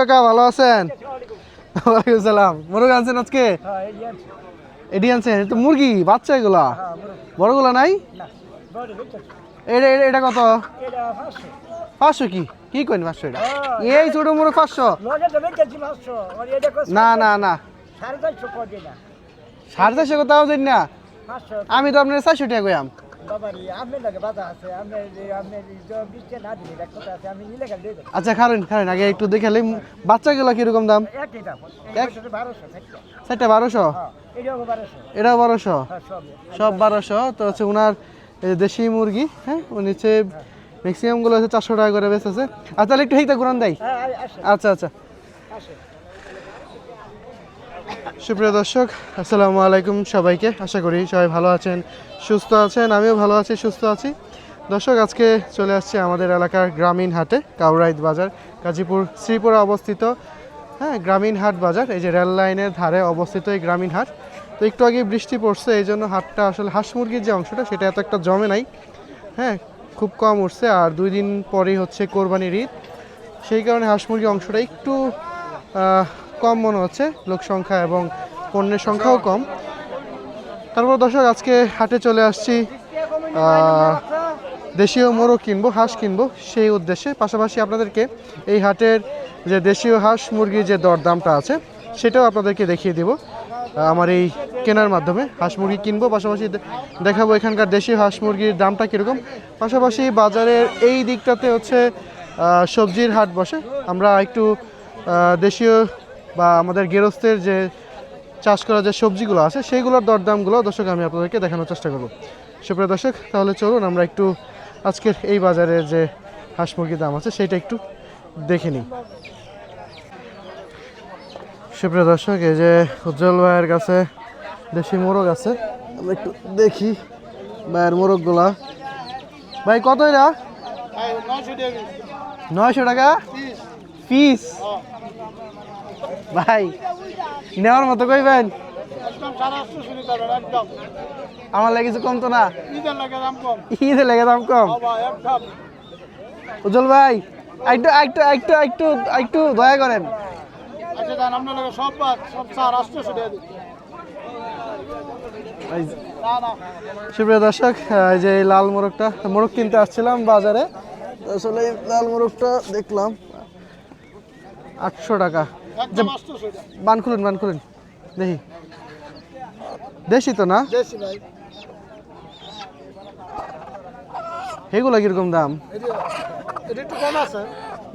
কাকা, ভালো আছেন? ওয়ালাইকুম সালাম। মুরগ আনছেন আজকে? এডি আনছেন? তো মুরগি বাচ্চা এগুলা, বড়গুলা নাই? এটা কত? 500? কি কইন 500? এটা এই ছোট মুরগ 500? না না না, 450 কোথাও দিন না। আমি তো আপনার 400 টাকা কইয়াম। আচ্ছা খারেন খারেন, আগে একটু দেখালে বাচ্চাগুলো কিরকম দাম? 1200? এটাও 1200? সব 1200। তো হচ্ছে ওনার দেশি মুরগি, হ্যাঁ ও নিচে ম্যাক্সিমাম গুলো হচ্ছে 400 টাকা করে বেচতেছে। আর তাহলে একটু হেইতা ঘুরান দেয়। আচ্ছা আচ্ছা। সুপ্রিয় দর্শক, আসসালামু আলাইকুম সবাইকে। আশা করি সবাই ভালো আছেন, সুস্থ আছেন। আমিও ভালো আছি, সুস্থ আছি। দর্শক, আজকে চলে আসছে আমাদের এলাকার গ্রামীণ হাটে, কাউরাইদ বাজার, গাজীপুর শ্রীপুরে অবস্থিত। হ্যাঁ, গ্রামীণ হাট বাজার, এই যে রেল লাইনের ধারে অবস্থিত এই গ্রামীণ হাট। তো একটু আগে বৃষ্টি পড়ছে, এই জন্য হাটটা আসলে হাঁস মুরগির যে অংশটা সেটা এত একটা জমে নাই। হ্যাঁ, খুব কম উঠছে। আর 2 দিন পরেই হচ্ছে কোরবানির ঈদ, সেই কারণে হাঁস মুরগির অংশটা একটু কম মনে হচ্ছে, লোক সংখ্যা এবং পণ্যের সংখ্যাও কম। তারপর দর্শক, আজকে হাটে চলে আসছি দেশীয় মোরগ কিনবো, হাঁস কিনবো সেই উদ্দেশ্যে। পাশাপাশি আপনাদেরকে এই হাটের যে দেশীয় হাঁস মুরগির যে দরদামটা আছে সেটাও আপনাদেরকে দেখিয়ে দেব আমার এই কেনার মাধ্যমে। হাঁস মুরগি কিনবো, পাশাপাশি দেখাবো এখানকার দেশীয় হাঁস মুরগির দামটা কীরকম। পাশাপাশি বাজারের এই দিকটাতে হচ্ছে সবজির হাট বসে। আমরা একটু দেশীয় বা আমাদের গেরস্থের যে চাষ করা যে সবজিগুলো আছে সেইগুলোর দরদামগুলো দর্শক আমি আপনাদেরকে দেখানোর চেষ্টা করব। সুপ্রিয় দর্শক, তাহলে চলুন আমরা একটু আজকের এই বাজারের যে হাঁস মুরগির দাম আছে সেটা একটু দেখে নিই। সুপ্রিয় দর্শক, এই যে উজ্জ্বল ভাইয়ের কাছে দেশি মোরগ আছে, আমরা একটু দেখি ভাইয়ের মোরগগুলা। ভাই কত এটা? 900 টাকা পিস। ভাই নেওয়ার মতো কইবেন? আমার লাগে কিছু কম তো না? ঈদের লাগে দাম কম। উজ্জ্বল ভাই একটু একটু একটু একটু একটু দয়া করেন। সুপ্রিয় দর্শক, যে লাল মোরগ কিনতে আসছিলাম বাজারে, আসলে লাল মোরগটা দেখলাম 800 টাকা। বান খুলুন দেখি, দেশি তো না? এগুলো কিরকম দাম?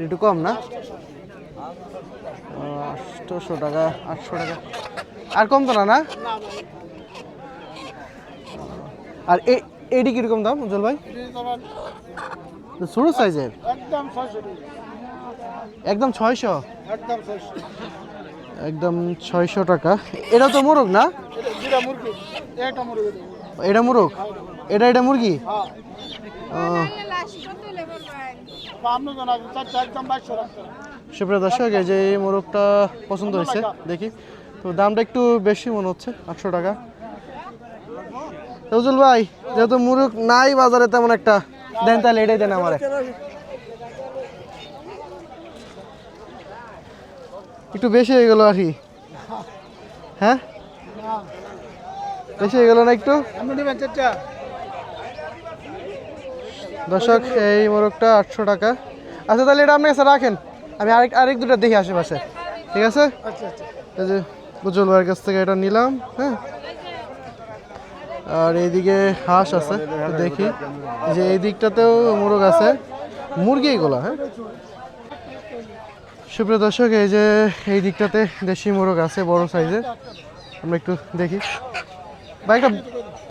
একটু কম না? 800 টাকা, 800 টাকা। আর কম তো না? আর এডি কিরকম দাম উজ্জ্বল ভাই? ছোট সাইজের একদম 600? একদম 600 টাকা। এটা তো মোরগ না? এটা মোরগ, এটা মুরগি। সুপ্রিয় দর্শক, এই যে এই মোরগটা পছন্দ হয়েছে, দেখি তো দামটা একটু বেশি মনে হচ্ছে, 800 টাকা। উজ্জ্বল ভাই, যেহেতু মোরগ নাই বাজারে তেমন একটা, দেন তাহলে এটাই দেন আমারে। একটু বেশি হয়ে গেল আর কি। হ্যাঁ, বেশি হয়ে গেল না একটু? দর্শক, এই মোরগটা 800 টাকা। আচ্ছা তাহলে এটা আপনার কাছে রাখেন, আমি আরেক দুটো দেখি আশেপাশে, ঠিক আছে? এই যে উজ্জ্বল ভাইয়ের কাছ থেকে এটা নিলাম। হ্যাঁ, আর এইদিকে হাঁস আছে, দেখি যে এই দিকটাতেও মোরগ আছে, মুরগি এগুলো। হ্যাঁ, সুপ্রিয় দর্শক, এই যে এই দিকটাতে দেশি মোরগ আছে বড় সাইজের, আমরা একটু দেখি। ভাইটা,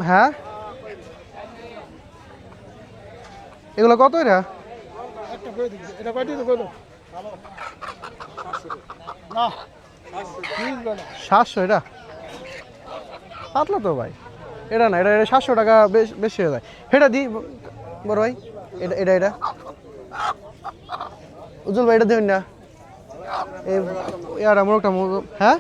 হ্যাঁ এগুলো কত? এটা 700? এটা পাতলা তো ভাই, এটা না, এটা 700 টাকা বেশি হয়ে যায়। এটা দিই বড় ভাই, এটা উজ্জ্বল ভাই এটা দেবেন না? এই মোরগটা, হ্যাঁ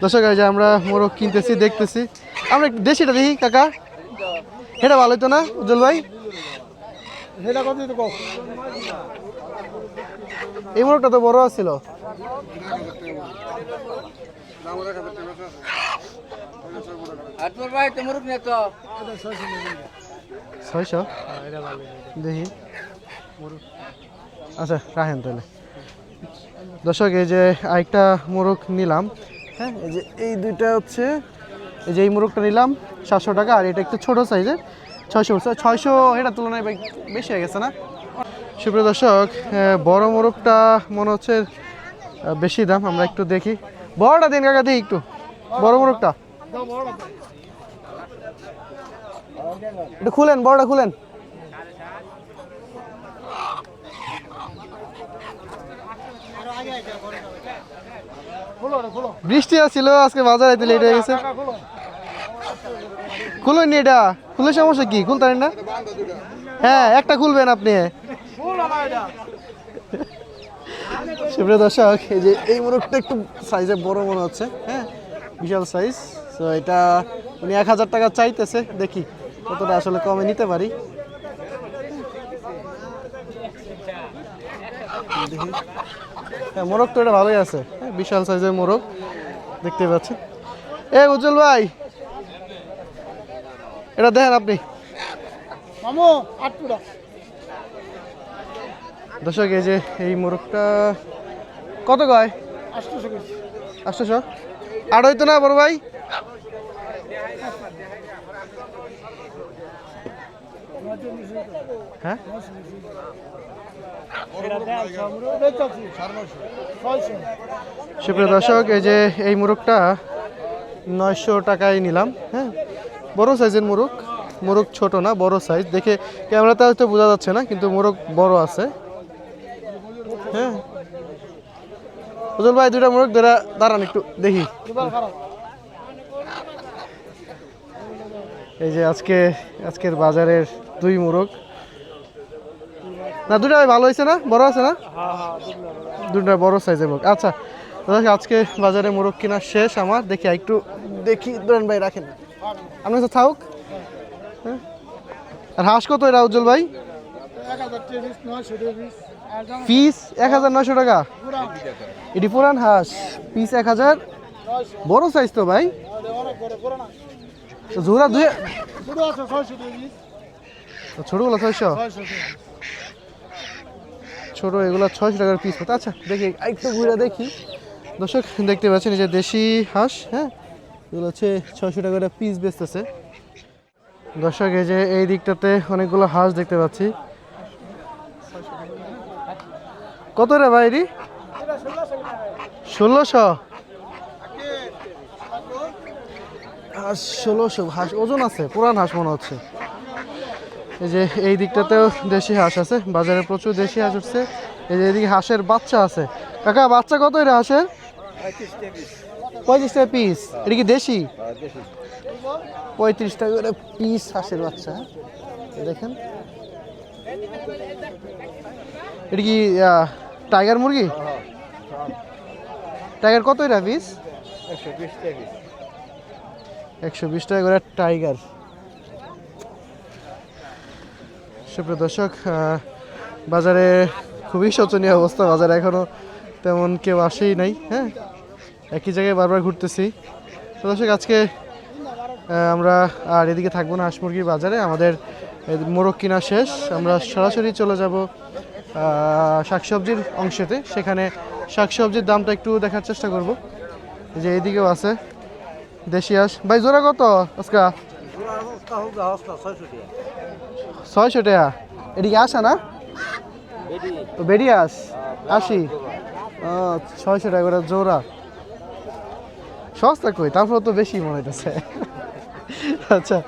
দর্শক, এই যে আমরা মোরগ কিনতেছি, দেখতেছি। আমরা দেশিটা দেখি কাকা, এটা ভালোই তো না উজ্জ্বল ভাই? এই মোরগটা তো বড় ছিল। ছয়শো দেখি। আচ্ছা রাখেন তাহলে। দর্শক এই যে আরেকটা মোরগ নিলাম, হ্যাঁ এই যে এই দুইটা হচ্ছে, এই যে এই মোরগটা নিলাম 700 টাকা, আর এটা একটু ছোট সাইজের 600। এটার তুলনায় বেশি হয়ে গেছে না? সুপ্রিয় দর্শক, বড় মোরগটা মনে হচ্ছে বেশি দাম, আমরা একটু দেখি। বড়টা দিন কাকা, দেখি একটু বড় মোরগটা একটু খুলেন, বড়টা খুলেন। বৃষ্টি আসছিল আজকে, বাজার আইতে লেট হয়ে গেছে। খুলুন নি, এটা খুলে সমস্যা কি? খুলতে পারেন না? হ্যাঁ একটা খুলবেন আপনি। সুপ্রিয় দর্শক, এই যে এই মোরগটা একটু সাইজে বড় মনে হচ্ছে, হ্যাঁ বিশাল সাইজ। তো এটা উনি 1000 টাকা চাইতেছে, দেখি কতটা আসলে কমে নিতে পারি। দেখি, হ্যাঁ মোরগ তো এটা ভালোই আছে, হ্যাঁ বিশাল সাইজের মোরগ দেখতে পাচ্ছেন। উজ্জ্বল ভাই এটা দেখেন আপনি। দর্শক এই যে এই মোরগটা কত কয়? 800। আর হইতো না বড় ভাই? হ্যাঁ সুপ্রিয় দর্শক, এই যে এই মোরগটা 900 টাকায় নিলাম, হ্যাঁ বড় সাইজের মোরগ। মোরগ ছোট না, বড় সাইজ, দেখে ক্যামেরাতে হয়তো বোঝা যাচ্ছে না, কিন্তু মোরগ বড় আছে। হ্যাঁ উজ্জ্বল ভাই দুইটা মোরগ দাঁড়ান একটু দেখি। এই যে আজকের বাজারের দুই মোরগ, না দুটা ভালো হয়েছে না? বড় আছে না? দুটা বড় সাইজের মোরগ। আচ্ছা আজকে বাজারে মোরগ কিনা শেষ আমার, দেখি একটু দেখি। ধরেন ভাই রাখেন, আপনার কাছে থাকুক। হ্যাঁ আর হাঁস কত এটা উজ্জ্বল ভাই? পিস 1900 টাকা। এটি পুরান হাঁস, পিস 1000। বড় সাইজ তো ভাই। ঝোড়া ছোটগুলো 600। ছোট এগুলো 600 টাকার পিস। আচ্ছা দেখি একটু ঘুরে দেখি। দর্শক দেখতে পাচ্ছেন এই যে দেশি হাঁস, হ্যাঁ এগুলো হচ্ছে 600 টাকা পিস বেচতেছে। দর্শক এই যে এই দিকটাতে অনেকগুলো হাঁস দেখতে পাচ্ছি। কত রে ভাই? 1600 হাঁস। 1600 হাঁস ওজন আছে, পুরান হাঁস মনে হচ্ছে। এই যে এই দিকটাতেও দেশি হাঁস আছে, বাজারে প্রচুর দেশি হাঁস উঠছে। এই যে এদিকে হাঁসের বাচ্চা আছে। কাকা বাচ্চা কত এটা হাঁসের? 35 টাকা পিস। এটা কি দেশি? 35 টাকা করে পিস হাঁসের বাচ্চা। দেখেন এটা কি টাইগার মুরগি? টাইগার কত এটা পিস? 120 টাকা করে টাইগার। সুপ্রিয় দর্শক, বাজারে খুবই শোচনীয় অবস্থা। বাজারে এখনো তেমন কেউ আসেই নাই, হ্যাঁ একই জায়গায় বারবার ঘুরতেছি। তো দর্শক আজকে আমরা আর এদিকে থাকবো না হাঁস মুরগির বাজারে, আমাদের মোরগ কিনা শেষ। আমরা সরাসরি চলে যাব শাকসবজির অংশেতে, সেখানে শাকসবজির দামটা একটু দেখার চেষ্টা করব। যে এইদিকেও আছে দেশি হাঁস। ভাই জোড়া কত আজকা? 600 টাকা। এদিকে আসা না বেডি হাঁস 80। 600 টাকা করে জোড়া, সস্তা কই, তারপর তো বেশি মনে হইতেছে। আচ্ছা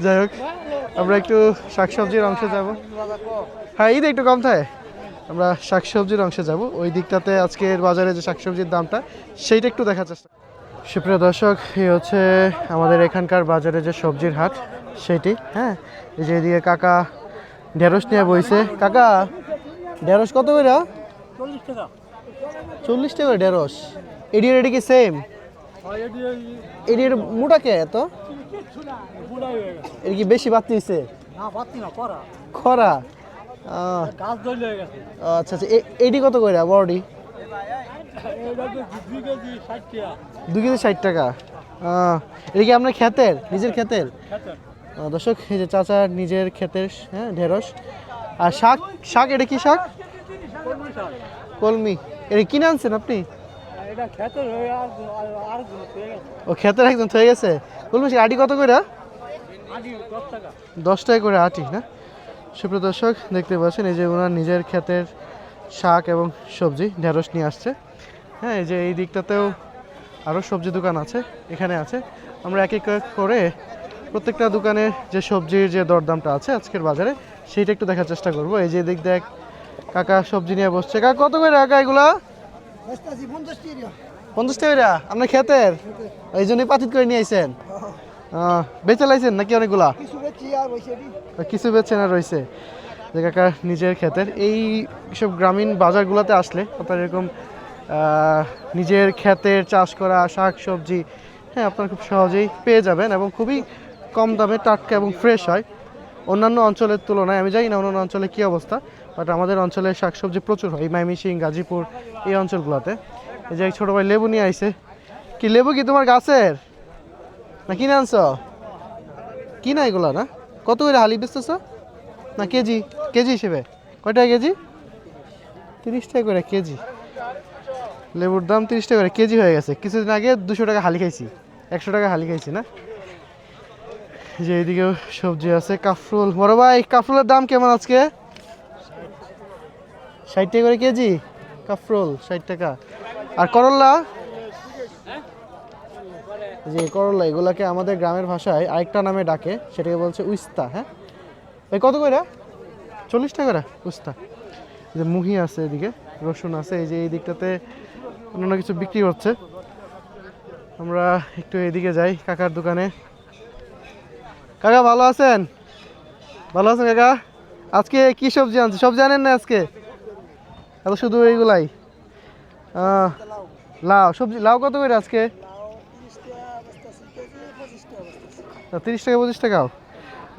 যাই হোক, আমরা একটু শাকসবজির অংশে যাব। হ্যাঁ ঈদ একটু কম থাকে, আমরা শাকসবজির অংশে যাব। ওই দিকটাতে আজকের বাজারে যে শাকসবজির দামটা সেইটা একটু দেখার চেষ্টা। সুপ্রিয় দর্শক, এই হচ্ছে আমাদের এখানকার বাজারে যে সবজির হাট সেইটি। হ্যাঁ এই যে এদিকে কাকা ঢেঁড়স নিয়ে বইছে। কাকা ঢেঁড়স কত করে? 40 টাকা ঢেঁড়স। এডি কি সেম? এডির মোটা কে এত? এর কি বেশি বাড়তি হইছে? খরা। আচ্ছা আচ্ছা, এইটি কত করে বড়ডি? 2 কেজি 60 টাকা। এটা কি আপনার ক্ষেতের, নিজের ক্ষেতের? দর্শক, এই যে চাচা নিজের ক্ষেতের, হ্যাঁ, ঢেঁড়স। আর শাক, শাক এটা কি শাক? কলমি। এটা কিনে আনছেন আপনি? ও, ক্ষেতের একজন হয়ে গেছে। কলমি শাক আটি কত করে? 10 টাকা করে আটি না? সুপ্রিয় দর্শক, দেখতে পাচ্ছেন এই যে ওনার নিজের ক্ষেতের শাক এবং সবজি ঢেঁড়স নিয়ে আসছে। হ্যাঁ, এই যে এই দিকটাতেও আরও সবজি দোকান আছে, এখানে আছে। আমরা এক এক করে প্রত্যেকটা দোকানের যে সবজির যে দরদামটা আছে আজকের বাজারে সেইটা একটু দেখার চেষ্টা করব। এই যে দিক দেখ কাকা সবজি নিয়ে বসছে। কাকা কত করে কাকা এগুলা? 50 টাকা। আপনার ক্ষেতের, এই জন্যই পাতিত করে নিয়ে আইছেন? বেচে লাইছেন নাকি অনেকগুলা? কিছু বেচেন আর রয়েছে। যে কাকা নিজের ক্ষেতের এই সব গ্রামীণ বাজারগুলোতে আসলে আপনার এরকম নিজের ক্ষেতের চাষ করা শাক সবজি, হ্যাঁ, আপনারা খুব সহজেই পেয়ে যাবেন এবং খুবই কম দামে টাটকা এবং ফ্রেশ হয় অন্যান্য অঞ্চলের তুলনায়। আমি জানি না অন্যান্য অঞ্চলে কী অবস্থা, বাট আমাদের অঞ্চলে শাকসবজি প্রচুর হয়, ময়মনসিংহ, গাজীপুর এই অঞ্চলগুলোতে। এই যে ছোটো ভাই লেবু নিয়ে আইছে। কি লেবু কি তোমার গাছের না কিনে আনছ? কিনা এগুলো না? কত করে হালি বেচতেছ না কেজি? কেজি হিসেবে কয় টাকা কেজি? 30 টাকা করে কেজি। লেবুর দাম 30 টাকা করে কেজি হয়ে গেছে। কিছুদিন আগে 200 টাকা হালি খাইছি, 100 টাকা হালি খাইছি না? যে এইদিকেও সবজি আছে। কাফরুল, বড় ভাই কাফরুলের দাম কেমন আজকে? 60 টাকা করে কেজি কাফরুল, 60 টাকা। আর করল্লা, যে করল্লা এগুলাকে আমাদের গ্রামের ভাষায় আরেকটা নামে ডাকে, সেটাকে বলছে উস্তা। হ্যাঁ, এই কত করে? 40 টাকা করে উস্তা। যে মুহি আছে, এদিকে রসুন আছে। এই যে এই দিকটাতে অন্যান্য কিছু বিক্রি হচ্ছে। আমরা একটু এদিকে যাই কাকার দোকানে। কাকা ভালো আছেন? ভালো আছেন কাকা? আজকে কি সবজি আনছে? সবজি আনেন না আজকে? এত শুধু এইগুলাই? লাউ সবজি, লাউ কত করে আজকে? 30 টাকা 25 টাকাও।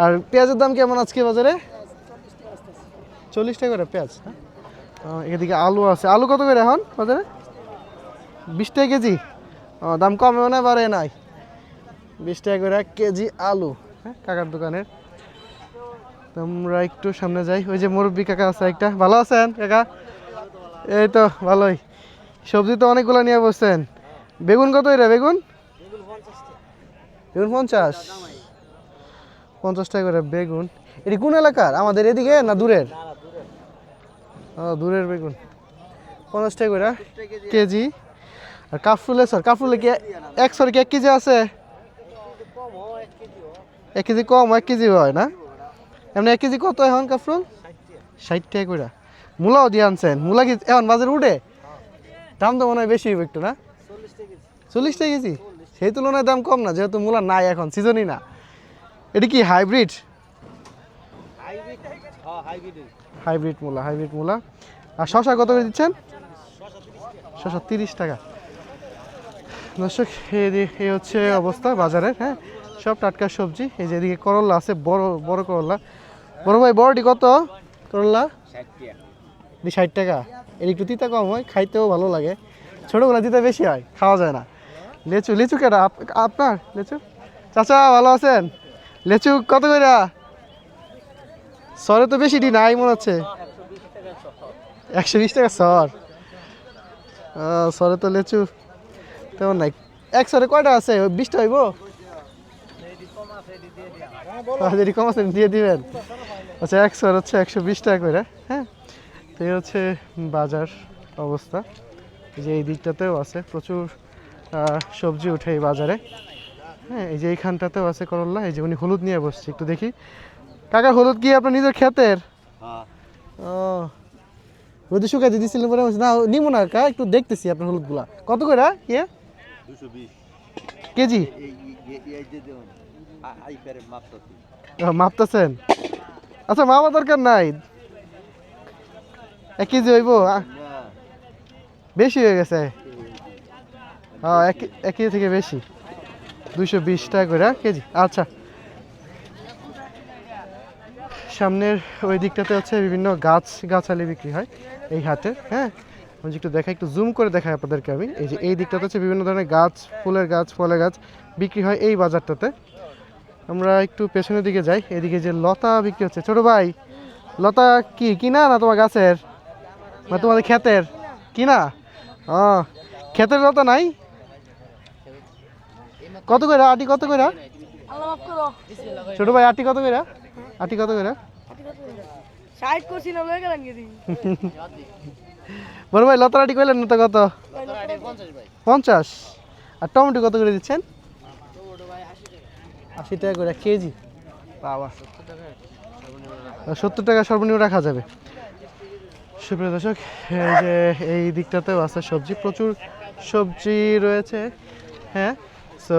আর পেঁয়াজের দাম কেমন আজকে বাজারে? 40 টাকা করে পেঁয়াজ। এদিকে আলু আছে। আলু কত করে এখন বাজারে? 20 টাকা কেজি। দাম কমেও না বাড়ে নাই, 20 টাকা করে কেজি আলু। হ্যাঁ, কাকার দোকানের। আমরা একটু সামনে যাই। ওই যে মুরব্বী কাকা আছে একটা। ভালো আছেন কাকা? এই তো ভালোই। সবজি তো অনেকগুলো নিয়ে বসছেন। বেগুন কত এটা? বেগুন বেগুন 50 টাকা করে বেগুন। এটি কোন এলাকার? আমাদের এদিকে না দূরের? দূরের বেগুন 50 টাকা করে কেজি। আর কাফরুলে স্যার, কাফরুলে কি 1 কেজি আছে? 1 কেজি কম, 1 কেজি হয় না এমনি? 1 কেজি কত এখন কাফরুল? 60 টাকা করে। মূলাও দিয়ে আনছেন? মূলা কি এখন বাজারে উঠে? দাম তো মনে হয় বেশি একটু না? 40 টাকা কেজি। সেই তুলনায় দাম কম না, যেহেতু মূলা নাই এখন, সিজনই না। এটা কি হাইব্রিড? হাইব্রিড মূলা, হাইব্রিড মূলা। আর শশা কত করে দিচ্ছেন? শশা 30 টাকা। দর্শক, এই হচ্ছে অবস্থা বাজারের। হ্যাঁ, সব টাটকা সবজি। এই যে এদিকে করল্লা আছে, বড় বড় করল্লা। বড় ভাই বড়টি কত করল্লা? 60 টাকা। এর একটু তিতা কম হয়, খাইতেও ভালো লাগে। ছোটোগুলো তিতা বেশি হয়, খাওয়া যায় না। লেচু, লিচু কেটা আপনার? লেচু চাচা ভালো আছেন? লেচু কত করে? সরে তো বেশি নাই মনে হচ্ছে। 120 টাকা সর। সরে তো লেচু তেমন নাই। এক সরে কয়টা আছে? 20টা হইব? যদি কম আছে দিয়ে দিবেন। আচ্ছা, 1 সর হচ্ছে 120 টাকা করে। হ্যাঁ, তো এই হচ্ছে বাজার অবস্থা। যে এই দিকটাতেও আছে প্রচুর সবজি উঠে এই বাজারে। হ্যাঁ, এই যে এইখানটাতেও আছে করল্লা। এই যে উনি হলুদ নিয়ে বসছে, একটু দেখি। কাকা হলুদ কি আপনার নিজের ক্ষেতের? ও, রোদে শুকাইতে দিচ্ছিলেন পরে না নিমো না কা, একটু দেখতেছি আপনার হলুদগুলা কত করে ইয়ে 220 কেজি। মাপতেছেন? আচ্ছা, মাপা দরকার নাই। 1 কেজি হইব? বেশি হয়ে গেছে। 1 কেজি থেকে বেশি, 220 টাকা করে কেজি। আচ্ছা, সামনের ওই দিকটাতে হচ্ছে বিভিন্ন গাছালি বিক্রি হয় এই হাটে। হ্যাঁ, আমি একটু দেখাই, একটু জুম করে দেখাই আপনাদেরকে আমি। এই যে এই দিকটাতে হচ্ছে বিভিন্ন ধরনের গাছ, ফুলের গাছ, ফলের গাছ বিক্রি হয় এই বাজারটাতে। আমরা একটু পেছনের দিকে যাই। এদিকে যে লতা বিক্রি হচ্ছে, ছোট ভাই লতা কি কিনা না তোমার গাছের না তোমাদের ক্ষেতের? কিনা? ও, ক্ষেতের লতা নাই? কত করে আটি, কত করে ছোট ভাই আটি, কত করে আটি, কত করে? বড় ভাই লতার আটি কইলেন না তো কত? 50। আর টমেটো কত করে দিচ্ছেন? 80 টাকা করে কেজি। বাবা, 70 টাকা সর্বনিম্ন রাখা যাবে। সুপ্রিয় দর্শক, এই যে এই দিকটাতেও আছে সবজি, প্রচুর সবজি রয়েছে। হ্যাঁ, সো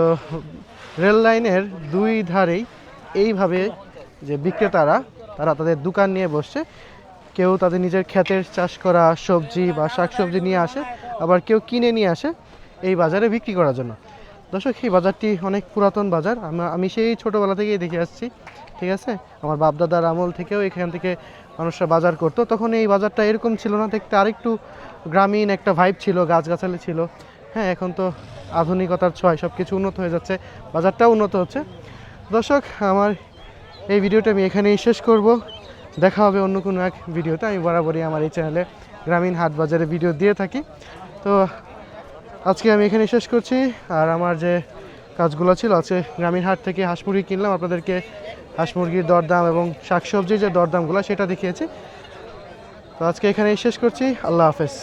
রেল লাইনের দুই ধারেই এইভাবে যে বিক্রেতারা তারা তাদের দোকান নিয়ে বসছে। কেউ তাদের নিজের ক্ষেতের চাষ করা সবজি বা শাকসবজি নিয়ে আসে, আবার কেউ কিনে নিয়ে আসে এই বাজারে বিক্রি করার জন্য। দর্শক, এই বাজারটি অনেক পুরাতন বাজার, আমি সেই ছোটোবেলা থেকেই দেখে আসছি। ঠিক আছে, আমার বাপদাদার আমল থেকেও এখান থেকে মানুষরা বাজার করতো। তখন এই বাজারটা এরকম ছিল না, দেখতে আরেকটু গ্রামীণ একটা ভাইব ছিল, গাছগাছালি ছিল। হ্যাঁ, এখন তো আধুনিকতার ছোঁয়ায় সব কিছু উন্নত হয়ে যাচ্ছে, বাজারটাও উন্নত হচ্ছে। দর্শক, আমার এই ভিডিওটা আমি এখানেই শেষ করব। দেখা হবে অন্য কোনো এক ভিডিওতে। আমি বরাবরই আমার এই চ্যানেলে গ্রামীণ হাট বাজারে ভিডিও দিয়ে থাকি। তো আজকে আমি এখানে শেষ করছি। আর আমার যে কাজগুলো ছিল, আছে গ্রামীণ হাট থেকে হাঁস মুরগি কিনলাম, আপনাদেরকে হাঁস মুরগির দরদাম এবং শাকসবজির যে দরদামগুলো সেটা দেখিয়েছি। তো আজকে এখানেই শেষ করছি। আল্লাহ হাফেজ।